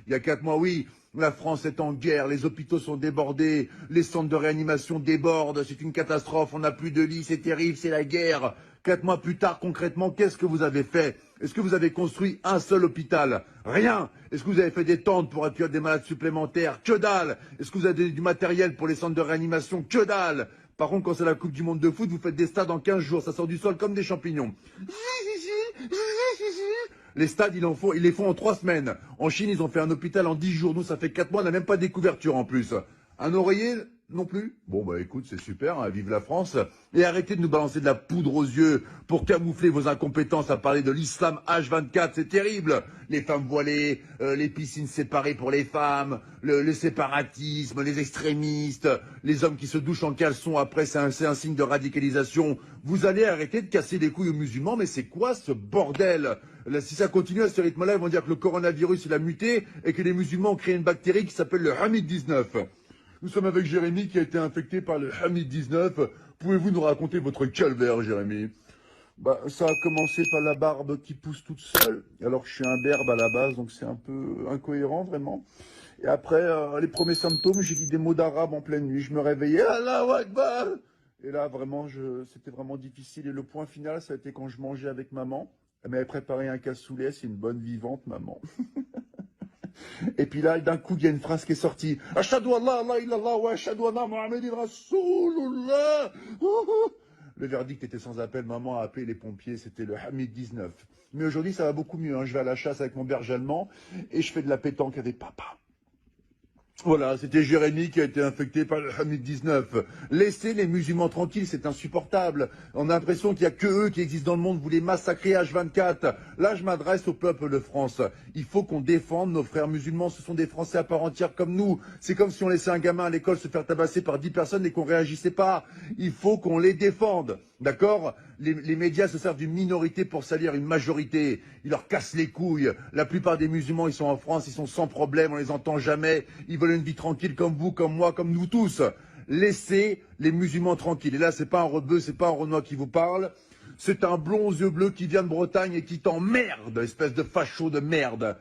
Il y a 4 mois, oui, la France est en guerre, les hôpitaux sont débordés, les centres de réanimation débordent, c'est une catastrophe, on n'a plus de lits, c'est terrible, c'est la guerre. 4 mois plus tard, concrètement, qu'est-ce que vous avez fait? Est-ce que vous avez construit un seul hôpital? Rien. Est-ce que vous avez fait des tentes pour accueillir des malades supplémentaires? Que dalle. Est-ce que vous avez du matériel pour les centres de réanimation? Que dalle. Par contre, quand c'est la Coupe du Monde de foot, vous faites des stades en 15 jours, ça sort du sol comme des champignons. Les stades, ils les font en 3 semaines. En Chine, ils ont fait un hôpital en 10 jours. Nous, ça fait 4 mois, on n'a même pas des couvertures en plus. Un oreiller non plus? Bon, bah écoute, c'est super, hein, vive la France. Et arrêtez de nous balancer de la poudre aux yeux pour camoufler vos incompétences à parler de l'islam H24, c'est terrible. Les femmes voilées, les piscines séparées pour les femmes, le séparatisme, les extrémistes, les hommes qui se douchent en caleçon après, c'est un signe de radicalisation. Vous allez arrêter de casser les couilles aux musulmans, mais c'est quoi ce bordel? Là, si ça continue à ce rythme-là, ils vont dire que le coronavirus, il a muté et que les musulmans ont créé une bactérie qui s'appelle le Hamid-19. Nous sommes avec Jérémy qui a été infecté par le Hamid-19. Pouvez-vous nous raconter votre calvaire, Jérémy? Bah, ça a commencé par la barbe qui pousse toute seule, alors que je suis un berbe à la base, donc c'est un peu incohérent, vraiment. Et après, les premiers symptômes, j'ai dit des mots d'arabe en pleine nuit. Je me réveillais, Allahu Akbar! Et là, vraiment, c'était vraiment difficile. Et le point final, ça a été quand je mangeais avec maman. Elle m'avait préparé un cassoulet, c'est une bonne vivante, maman. Et puis là, d'un coup, il y a une phrase qui est sortie. Ashhadu an la ilaha illallah wa ashhadu anna Muhammadan Rasulullah. Le verdict était sans appel. Maman a appelé les pompiers. C'était le Hamid 19. Mais aujourd'hui, ça va beaucoup mieux. Hein. Je vais à la chasse avec mon berger allemand et je fais de la pétanque avec papa. Voilà, c'était Jérémy qui a été infecté par le Hamid 19. Laissez les musulmans tranquilles, c'est insupportable. On a l'impression qu'il n'y a que eux qui existent dans le monde, vous les massacrez H24. Là, je m'adresse au peuple de France. Il faut qu'on défende nos frères musulmans, ce sont des Français à part entière comme nous. C'est comme si on laissait un gamin à l'école se faire tabasser par 10 personnes et qu'on réagissait pas. Il faut qu'on les défende, d'accord? Les médias se servent d'une minorité pour salir une majorité. Ils leur cassent les couilles. La plupart des musulmans, ils sont en France, ils sont sans problème, on les entend jamais. Ils veulent une vie tranquille comme vous, comme moi, comme nous tous. Laissez les musulmans tranquilles. Et là, c'est pas un rebeu, c'est pas un Renoir qui vous parle. C'est un blond aux yeux bleus qui vient de Bretagne et qui t'emmerde, espèce de facho de merde.